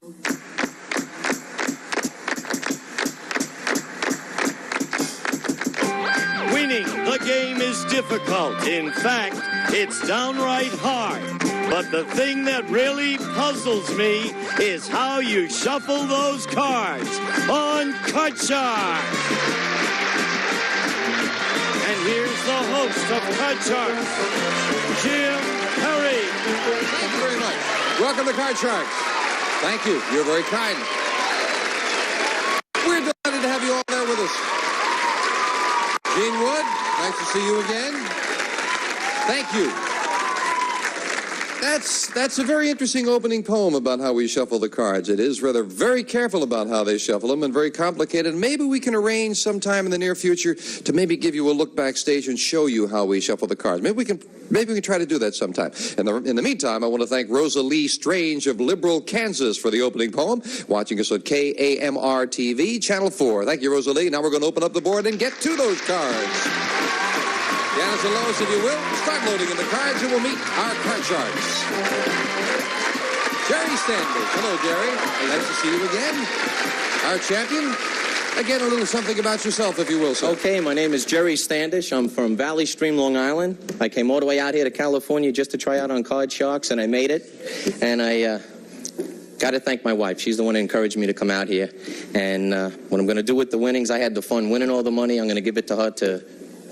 Winning the game is difficult. In fact, it's downright hard. But the thing that really puzzles me is how you shuffle those cards on Card Shark. And here's the host of Card Shark, Jim Perry. Thank you very much. Welcome to Card Sharks. Thank you. You're very kind. We're delighted to have you all there with us. Gene Wood, nice to see you again. Thank you. That's a very interesting opening poem about how we shuffle the cards. It is rather very careful about how they shuffle them and very complicated. Maybe we can arrange sometime in the near future to maybe give you a look backstage and show you how we shuffle the cards. Maybe we can try to do that sometime. In the meantime, I want to thank Rosalie Strange of Liberal, Kansas for the opening poem, watching us on KAMR TV, Channel 4. Thank you, Rosalie. Now we're going to open up the board and get to those cards. Janice and Lois, if you will, start loading in the cards and we'll meet our card sharks. Jerry Standish. Hello, Jerry. Nice to see you again. Our champion. Again, a little something about yourself, if you will, sir. Okay, my name is Jerry Standish. I'm from Valley Stream, Long Island. I came all the way out here to California just to try out on Card Sharks, and I made it. And I got to thank my wife. She's the one who encouraged me to come out here. And what I'm going to do with the winnings, I had the fun winning all the money. I'm going to give it to her to,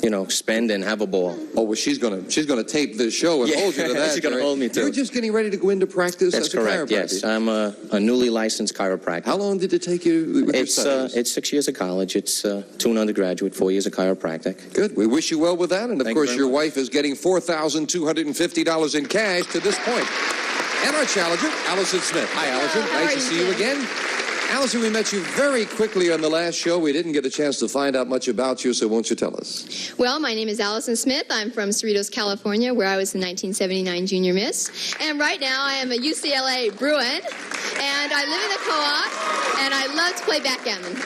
you know, spend and have a ball. Oh, well, she's gonna tape this show and hold you to that. She's going to hold me to it. You're just getting ready to go into practice That's as a correct, chiropractor. yes. I'm a newly licensed chiropractor. How long did it take you with your studies? It's 6 years of college. It's 2 and undergraduate, 4 years of chiropractic. Good. We wish you well with that. And, of Thank course, you your very wife is getting $4,250 in cash to this point. And our challenger, Allison Smith. Hi, Allison. Nice to see you again. Allison, we met you very quickly on the last show. We didn't get a chance to find out much about you, so won't you tell us? Well, my name is Allison Smith. I'm from Cerritos, California, where I was the 1979 Junior Miss. And right now I am a UCLA Bruin, and I live in the co-op, and I love to play backgammon.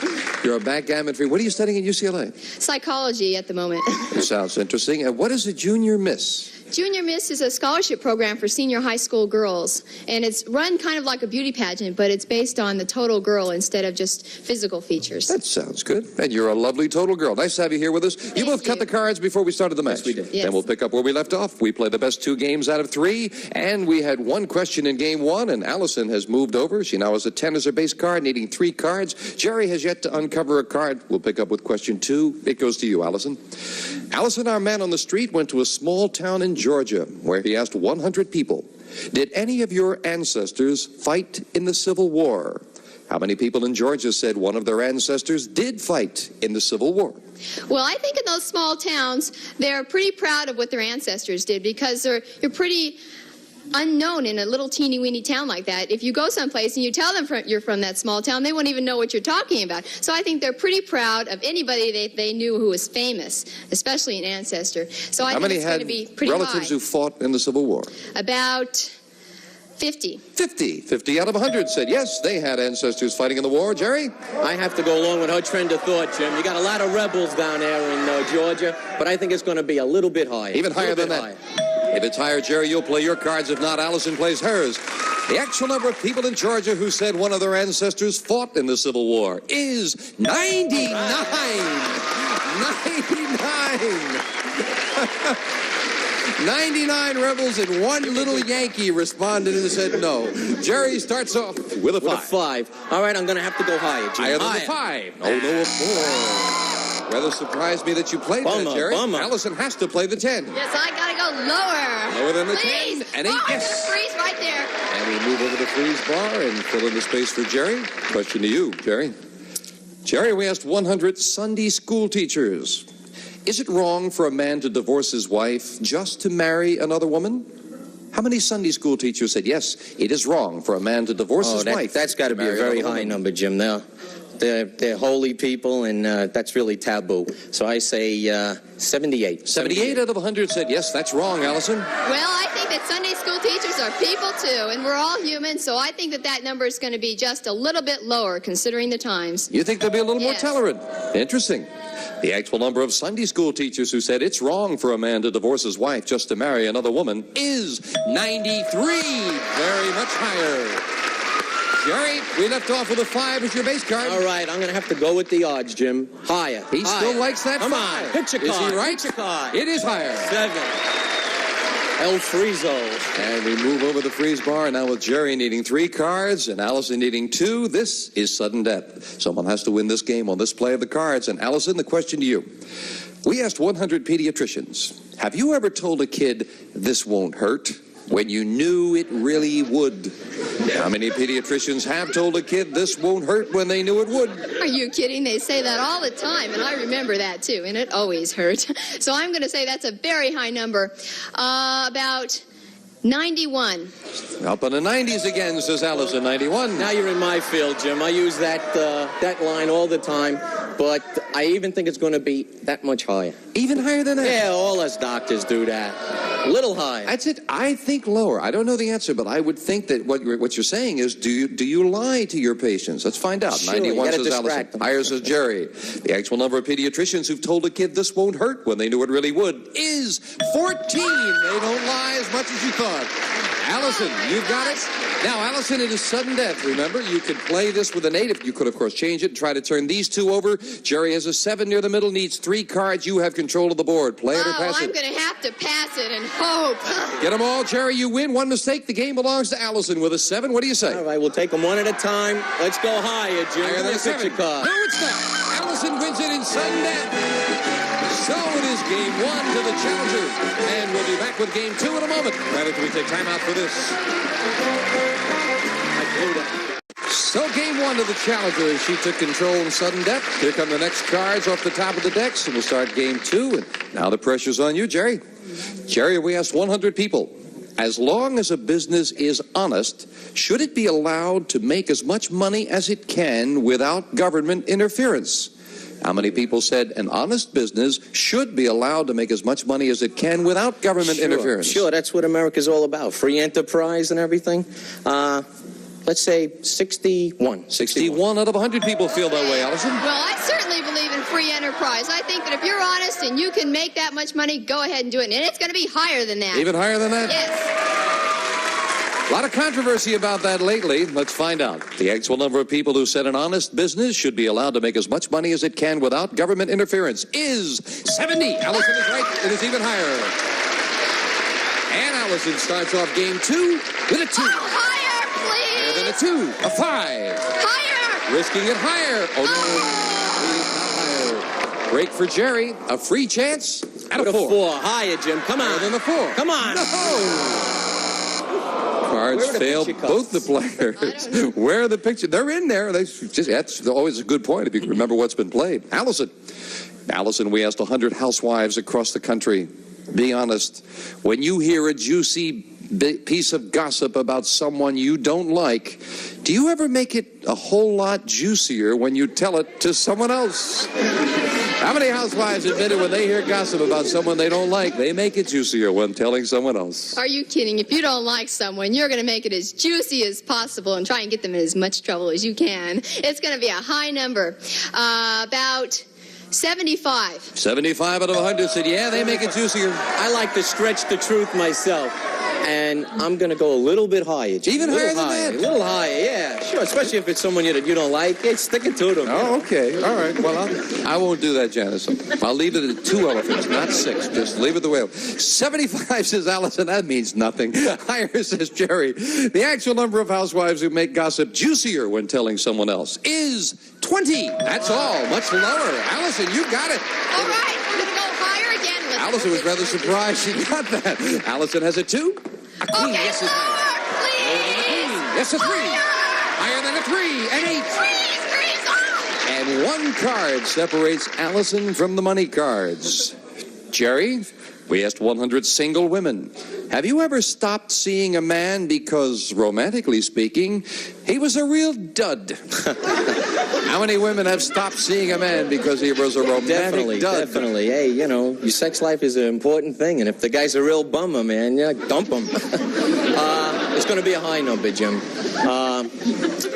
You're a backgammon free. What are you studying at UCLA? Psychology at the moment. It sounds interesting. And what is a Junior Miss? Junior Miss is a scholarship program for senior high school girls, and it's run kind of like a beauty pageant, but it's based on the total girl instead of just physical features. That sounds good. And you're a lovely total girl. Nice to have you here with us. You both cut the cards before we started the match. Yes, we did. Yes. Then we'll pick up where we left off. We play the best 2 games out of 3, and we had 1 question in game 1, and Allison has moved over. She now has a 10 as her base card, needing 3 cards. Jerry has yet to uncover a card. We'll pick up with question 2. It goes to you, Allison. Allison, our man on the street, went to a small town in Georgia where he asked 100 people, did any of your ancestors fight in the Civil War? How many people in Georgia said one of their ancestors did fight in the Civil War? Well, I think in those small towns, they're pretty proud of what their ancestors did because you're pretty unknown in a little teeny-weeny town like that. If you go someplace and you tell them you're from that small town, they won't even know what you're talking about. So I think they're pretty proud of anybody they knew who was famous, especially an ancestor. So I think it's going to be pretty high. How many had relatives who fought in the Civil War? About 50. 50 out of 100 said yes, they had ancestors fighting in the war. Jerry? I have to go along with her trend of thought, Jim. You got a lot of rebels down there in Georgia, but I think it's going to be a little bit higher. Even higher than that. Higher. If it's higher, Jerry, you'll play your cards. If not, Allison plays hers. The actual number of people in Georgia who said one of their ancestors fought in the Civil War is 99. 99 rebels and 1 little Yankee responded and said no. Jerry starts off with a 5. All right, I'm going to have to go higher, Jim. Higher than the 5. No, a 4. Rather surprised me that you played that, Jerry. Allison has to play the 10. Yes, I got to go lower. Lower than the Please. 10. And 8, yes. Freeze right there. And we move over to freeze bar and fill in the space for Jerry. Question to you, Jerry. Jerry, we asked 100 Sunday school teachers, is it wrong for a man to divorce his wife just to marry another woman? How many Sunday school teachers said, yes, it is wrong for a man to divorce his wife? That's got to be a very high number, Jim. They're holy people, and that's really taboo. So I say 78. 78 out of 100 said, yes, that's wrong, Allison. Well, I think that Sunday school teachers are people, too, and we're all human, so I think that number is going to be just a little bit lower, considering the times. You think they'll be a little more Yes. tolerant? Interesting. The actual number of Sunday school teachers who said it's wrong for a man to divorce his wife just to marry another woman is 93. Very much higher. Jerry, we left off with a 5 as your base card. All right, I'm going to have to go with the odds, Jim. Higher. He still likes that Come 5. on, pitch a card. Is he right? Pitch a card. It is higher. 7. El Frizo. And we move over the freeze bar now with Jerry needing 3 cards and Allison needing 2. This is sudden death. Someone has to win this game on this play of the cards. And Allison, the question to you. We asked 100 pediatricians, have you ever told a kid this won't hurt when you knew it really would? How many pediatricians have told a kid this won't hurt when they knew it would? Are you kidding? They say that all the time, and I remember that too, and it always hurt. So I'm going to say that's a very high number. About 91. Up in the 90s again, says Allison, 91. Now you're in my field, Jim. I use that line all the time, but I even think it's going to be that much higher. Even higher than that? Yeah, all us doctors do that. A little higher. That's it. I think lower. I don't know the answer, but I would think that what you're saying is, do you lie to your patients? Let's find out. Sure, 91 you gotta says distract Allison. them. Higher says Jerry. The actual number of pediatricians who've told a kid this won't hurt when they knew it really would is 14. They don't lie as much as you thought. Allison, you've got it. Now, Allison, it is sudden death. Remember, you could play this with an 8. If you could, of course, change it and try to turn these 2 over. Jerry has a 7 near the middle, needs 3 cards. You have control of the board. Play it or pass I'm it. going to have to pass it and hope. Get them all, Jerry. You win. 1 mistake. The game belongs to Allison with a 7. What do you say? All right, we'll take them one at a time. Let's go higher, Jim. Higher than a 7. Card. No, it's not. Allison wins it in sudden death. So it is game 1 to the challenger. And we'll be back with game 2 in a moment. Right after we take time out for this. So game 1 to the challenger as she took control in sudden death. Here come the next cards off the top of the decks. And we'll start game 2. And now the pressure's on you, Jerry. Jerry, we asked 100 people. As long as a business is honest, should it be allowed to make as much money as it can without government interference? How many people said an honest business should be allowed to make as much money as it can without government interference? Sure, that's what America's all about. Free enterprise and everything. Let's say 61. 61 out of 100 people feel that way, Allison. Well, I certainly believe in free enterprise. I think that if you're honest and you can make that much money, go ahead and do it. And it's going to be higher than that. Even higher than that? Yes. A lot of controversy about that lately. Let's find out. The actual number of people who said an honest business should be allowed to make as much money as it can without government interference is 70. Allison is right. It is even higher. And Allison starts off game 2 with a 2. Oh, higher, please. Higher than a 2. A 5. Higher. Risking it higher. Oh, no. Please, not higher. Break for Jerry. A free chance at a 4. 4. Higher, Jim. Come on. Higher than a 4. Come on. No. Cards failed both the players. Where are the pictures? They're in there. That's always a good point if you can remember what's been played. Allison, we asked 100 housewives across the country. Be honest. When you hear a juicy piece of gossip about someone you don't like, do you ever make it a whole lot juicier when you tell it to someone else? How many housewives admitted when they hear gossip about someone they don't like, they make it juicier when telling someone else? Are you kidding? If you don't like someone, you're going to make it as juicy as possible and try and get them in as much trouble as you can. It's going to be a high number. About 75. 75 out of 100 said, yeah, they make it juicier. I like to stretch the truth myself. And I'm going to go a little bit higher. Even higher than that? A little higher, yeah. Sure, especially if it's someone you don't like. It's sticking to them. Oh, okay. All right. Well, I won't do that, Janice. I'll leave it at 2 elephants, not 6. Just leave it the way it was. 75 says Allison. That means nothing. Higher says Jerry. The actual number of housewives who make gossip juicier when telling someone else is 20. That's all. Much lower. Allison, you got it. All right. We're going to go higher again. Allison was rather surprised she got that. Allison has a 2. A queen. Okay, Yes, lower, please. Yes, a 3. Higher than a 3. An 8. Please. And 1 card separates Allison from the money cards. Jerry, we asked 100 single women. Have you ever stopped seeing a man because, romantically speaking, he was a real dud? How many women have stopped seeing a man because he was a romantic dud? Definitely. Hey, your sex life is an important thing, and if the guy's a real bummer, man, dump him. It's going to be a high number, Jim.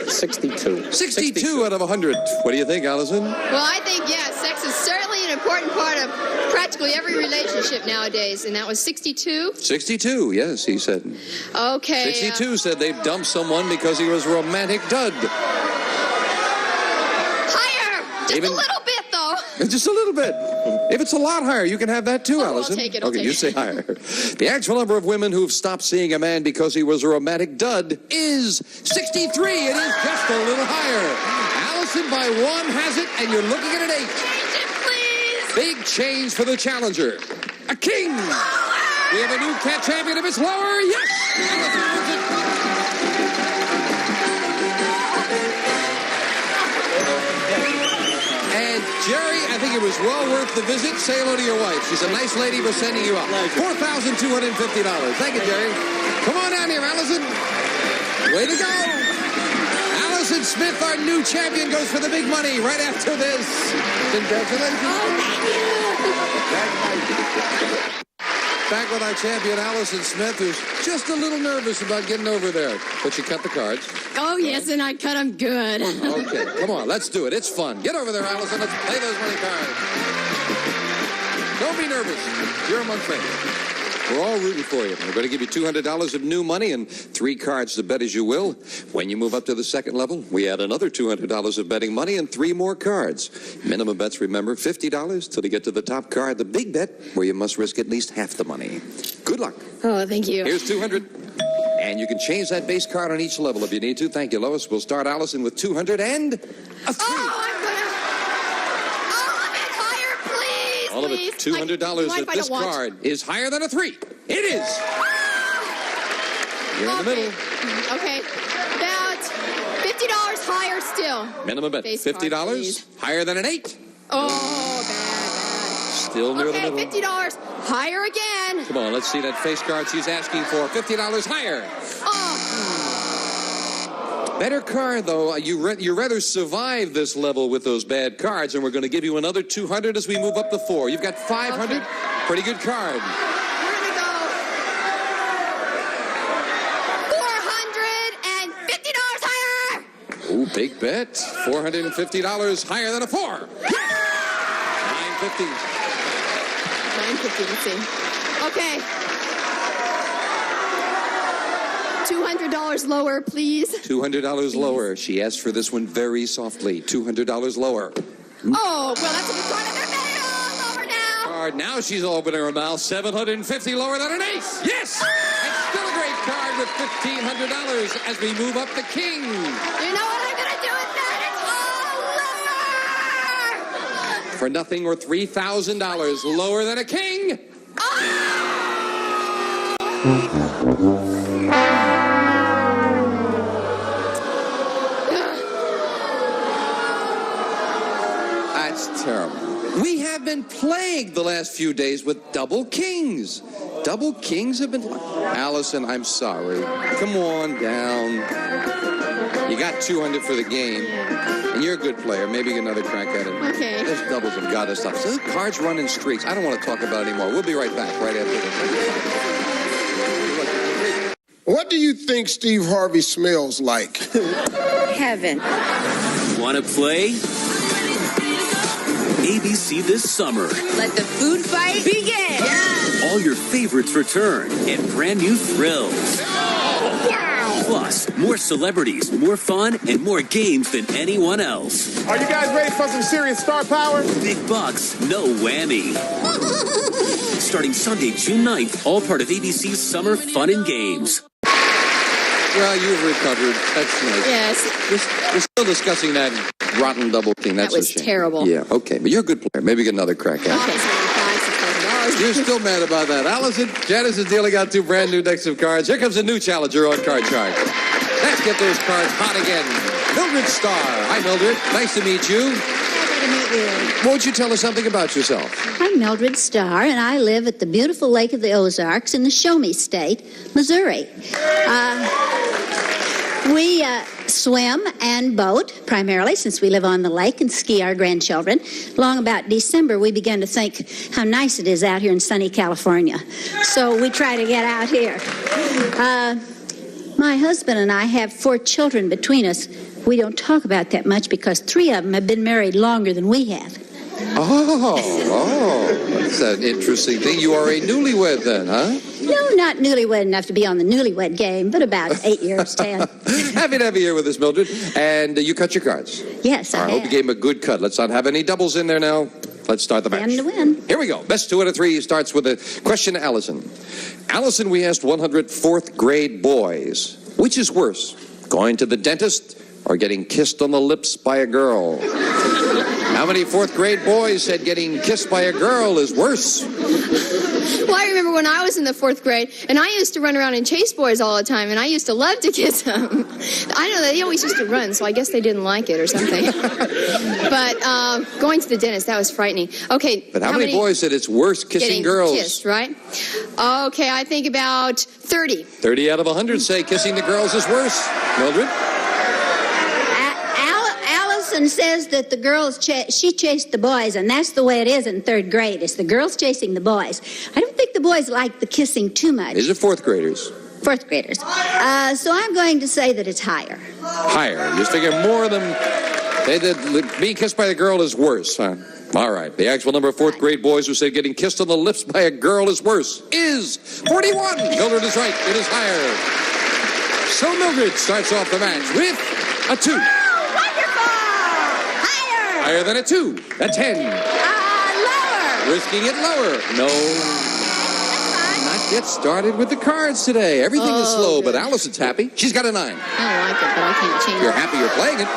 62. 62 out of 100. What do you think, Allison? Well, I think, sex is certainly an an important part of practically every relationship nowadays, and that was 62? 62, yes, he said. Okay. 62 said they've dumped someone because he was a romantic dud. Higher! Just a little bit, though. Just a little bit. If it's a lot higher, you can have that too, Allison. I'll take it. Okay, you say higher. The actual number of women who've stopped seeing a man because he was a romantic dud is 63. It is just a little higher. Allison by 1 has it, and you're looking at an 8. Change it, please. Big change for the challenger. A king. We have a new cat champion. If it's lower, yes. Allison wins it. And Jerry, I think it was well worth the visit. Say hello to your wife. She's a nice lady for sending you up. $4,250. Thank you, Jerry. Come on down here, Allison. Way to go. Allison Smith, our new champion, goes for the big money right after this. Congratulations. Oh, thank you. Back with our champion, Allison Smith, who's just a little nervous about getting over there. But she cut the cards. Oh, yes, and I cut them good. Okay, come on, let's do it. It's fun. Get over there, Allison. Let's play those money cards. Don't be nervous. You're among friends. We're all rooting for you. We're going to give you $200 of new money and 3 cards to bet as you will. When you move up to the second level, we add another $200 of betting money and 3 more cards. Minimum bets, remember, $50 till you get to the top card, the big bet, where you must risk at least half the money. Good luck. Oh, thank you. Here's $200. And you can change that base card on each level if you need to. Thank you, Lois. We'll start Allison with $200 and a 3. Oh, I'm going to... All of it higher, please. All of it, $200 at this card is higher than a 3. It is. You're in the middle. Okay. About $50 higher still. Minimum bet, Base card, $50. please. Higher than an 8. Oh, bad. Still near the middle. Okay, $50 higher again. Come on, let's see that face card she's asking for. $50 higher. Oh. Better card, though. You rather survive this level with those bad cards, and we're going to give you another $200 as we move up to 4. You've got $500. Okay. Pretty good card. We're going to go $450 higher. Ooh, big bet. $450 higher than a 4. $950. $950, let's see. Okay. $200 lower, please. $200 lower. She asked for this one very softly. $200 lower. Oh, well, that's a good card. Lower now. Card. Now she's opening her mouth. $750 lower than an ace. Yes! It's still a great card with $1,500 as we move up the king. You know what I'm going to do with that? It's all lower. For nothing or $3,000 lower than a king. That's terrible. We have been plagued the last few days with double kings. Double kings have been... Allison, I'm sorry. Come on down. You got $200 for the game. And you're a good player. Maybe get another crack at it. Okay. Those doubles have got to stop. So the cards run in streaks. I don't want to talk about it anymore. We'll be right back right after this. What do you think Steve Harvey smells like? Heaven. Want to play? ABC this summer. Let the food fight begin. Yeah. All your favorites return and brand new thrills. Wow. Plus, more celebrities, more fun, and more games than anyone else. Are you guys ready for some serious star power? Big bucks, no whammy. Starting Sunday, June 9th, all part of ABC's Summer Fun and Games. Well, you've recovered. That's nice. Yes. We're still discussing that rotten double king. That's That was a shame. terrible. Yeah, okay. But you're a good player. Maybe get another crack at it. Okay, so $5,000. You're still mad about that. Allison, Janice is dealing out 2 brand new decks of cards. Here comes a new challenger on Card Shark. Let's get those cards hot again. Mildred Starr. Hi, Mildred. Nice to meet you. Happy to meet you. Won't you tell us something about yourself? I'm Mildred Starr, and I live at the beautiful Lake of the Ozarks in the Show Me State, Missouri. We swim and boat, primarily, since we live on the lake, and ski our grandchildren. Long about December, we began to think how nice it is out here in sunny California. So we try to get out here. My husband and I have 4 children between us. We don't talk about that much because 3 of them have been married longer than we have. That's an interesting thing. You are a newlywed then, huh? No, not newlywed enough to be on the newlywed game, but about 8 years, 10. Happy to have you here with us, Mildred. And you cut your cards. Yes, I hope you gave him a good cut. Let's not have any doubles in there now. Let's start the match. Stand to win. Here we go. Best 2 out of 3 starts with a question to Allison. Allison, we asked 100 fourth grade boys, which is worse, going to the dentist or getting kissed on the lips by a girl? How many fourth grade boys said getting kissed by a girl is worse? Well, I remember when I was in the 4th grade, and I used to run around and chase boys all the time, and I used to love to kiss them. I know that they always used to run, so I guess they didn't like it or something. But going to the dentist, that was frightening. Okay. But how many boys said it's worse kissing girls? Kissed, right? Okay, I think about 30. 30 out of 100 say kissing the girls is worse. Mildred? Allison says that the girls, she chased the boys, and that's the way it is in 3rd grade. It's the girls chasing the boys. I don't think the boys like the kissing too much. These are 4th graders. 4th graders. So I'm going to say that it's higher. Higher. You figure more of them, being kissed by a girl is worse, huh? All right. The actual number of 4th grade boys who say getting kissed on the lips by a girl is worse is 41. Mildred is right. It is higher. So Mildred starts off the match with a 2. Higher than a 2. A 10. Lower. Risking it lower. No. Not yet started with the cards today. Everything is slow, but Allison's happy. She's got a 9. I don't like it, but I can't change You're it. happy you're playing it.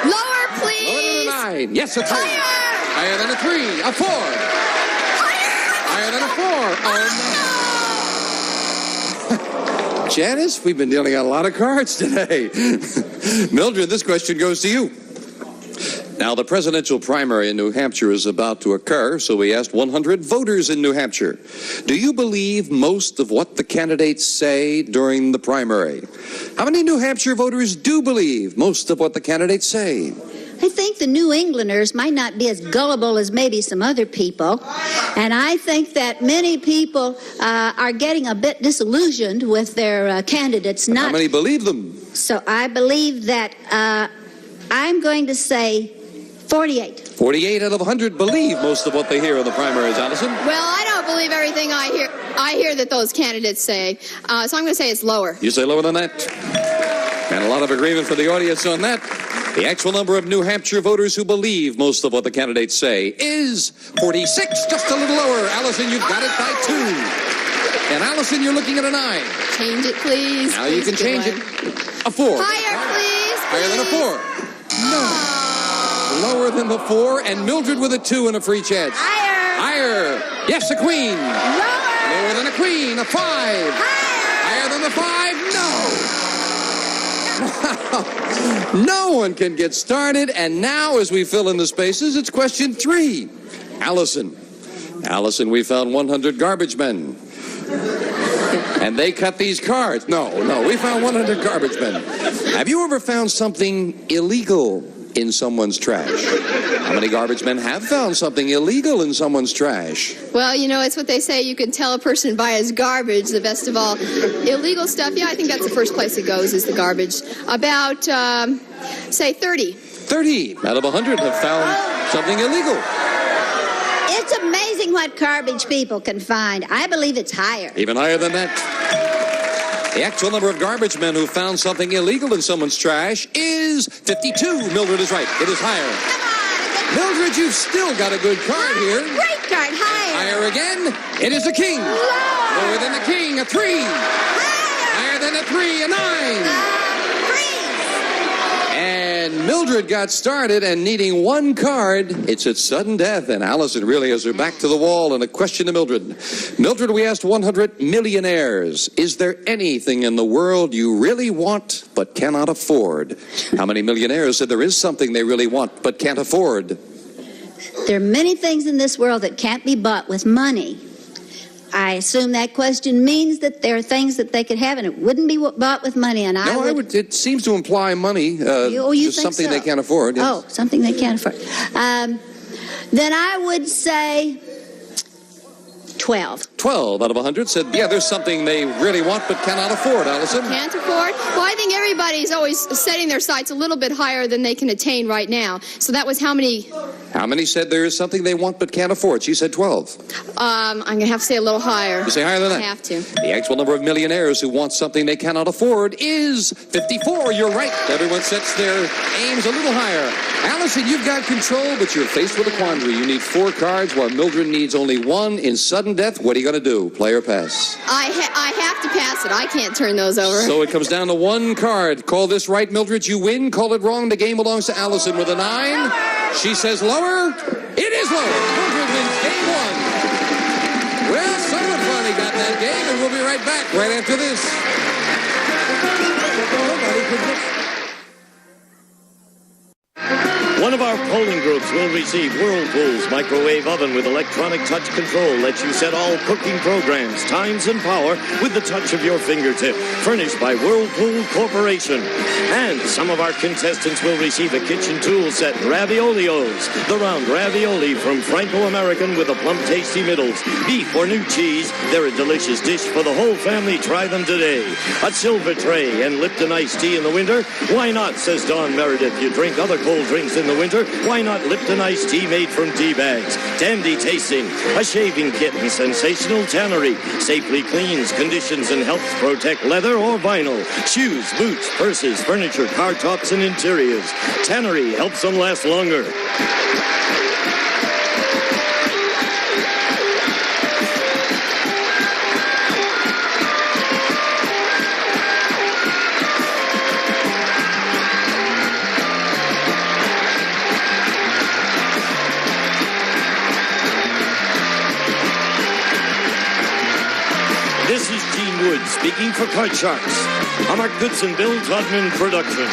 Lower, please. Lower than a 9. Yes, a 3. Higher than a 3. A 4. Higher than a 4. Oh, no. Janice, we've been dealing out a lot of cards today. Mildred, this question goes to you. Now, the presidential primary in New Hampshire is about to occur, so we asked 100 voters in New Hampshire. Do you believe most of what the candidates say during the primary? How many New Hampshire voters do believe most of what the candidates say? I think the New Englanders might not be as gullible as maybe some other people. And I think that many people are getting a bit disillusioned with their candidates. How many believe them? So I believe that I'm going to say 48. 48 out of 100 believe most of what they hear in the primaries, Allison. Well, I don't believe everything I hear. I hear that those candidates say. So I'm going to say it's lower. You say lower than that? And a lot of agreement for the audience on that. The actual number of New Hampshire voters who believe most of what the candidates say is 46, just a little lower. Allison, you've got it by 2. And Allison, you're looking at a 9. Change it, please. Now you can change it. A 4. Higher, please. Higher than a 4. No. Lower than the 4, and Mildred with a 2 and a free chance. Higher. Yes, a queen. Lower than a queen. A 5. Higher than the 5. No. No one can get started, and now as we fill in the spaces, it's question 3. Allison, we found 100 garbage men. And they cut these cards. No, we found 100 garbage men. Have you ever found something illegal in someone's trash? How many garbage men have found something illegal in someone's trash? Well, you know, it's what they say. You can tell a person by his garbage, the best of all. Illegal stuff, yeah, I think that's the first place it goes, is the garbage. About, say, 30. 30 out of 100 have found something illegal. It's amazing what garbage people can find. I believe it's higher. Even higher than that. The actual number of garbage men who found something illegal in someone's trash is 52. Mildred is right. It is higher. Come on. Mildred, you've still got a good card here. Great card. Higher. Higher again. It is a king. Lower than the king, a 3. Higher than a 3, a 9. And Mildred got started, and needing one card, it's at sudden death, and Allison really has her back to the wall. And a question to Mildred. Mildred, we asked 100 millionaires, is there anything in the world you really want but cannot afford? How many millionaires said there is something they really want but can't afford? There are many things in this world that can't be bought with money. I assume that question means that there are things that they could have and it wouldn't be bought with money. And it seems to imply money. You just think something so? They can't afford. Yes. Oh, something they can't afford. Then I would say 12. 12 out of 100 said, yeah, there's something they really want but cannot afford, Allison. Can't afford? Well, I think everybody's always setting their sights a little bit higher than they can attain right now. So that was how many How many said there is something they want but can't afford? She said 12. I'm going to have to say a little higher. You say higher than that? I have to. The actual number of millionaires who want something they cannot afford is 54. You're right. Everyone sets their aims a little higher. Allison, you've got control, but you're faced with a quandary. You need 4 cards while Mildred needs only 1. In sudden death, what are you going to do? Play or pass? I have to pass it. I can't turn those over. So it comes down to 1 card. Call this right, Mildred. You win. Call it wrong. The game belongs to Allison with a 9. She says lower. It is lower. Mildred wins game 1. Well, someone finally got that game, and we'll be right back right after this. One of our polling groups will receive Whirlpool's microwave oven with electronic touch control. Lets you set all cooking programs, times, and power with the touch of your fingertip. Furnished by Whirlpool Corporation. And some of our contestants will receive a kitchen tool set, Raviolios. The round ravioli from Franco-American with the plump, tasty middles. Beef or new cheese, they're a delicious dish for the whole family. Try them today. A silver tray and Lipton iced tea in the winter? Why not, says Don Meredith. You drink other cold drinks in the winter, why not Lipton iced tea made from tea bags? Dandy tasting, a shaving kit and sensational tannery. Safely cleans, conditions, and helps protect leather or vinyl. Shoes, boots, purses, furniture, car tops, and interiors. Tannery helps them last longer. This is Gene Wood speaking for Card Sharks. I'm a Goodson-Bill Todman production.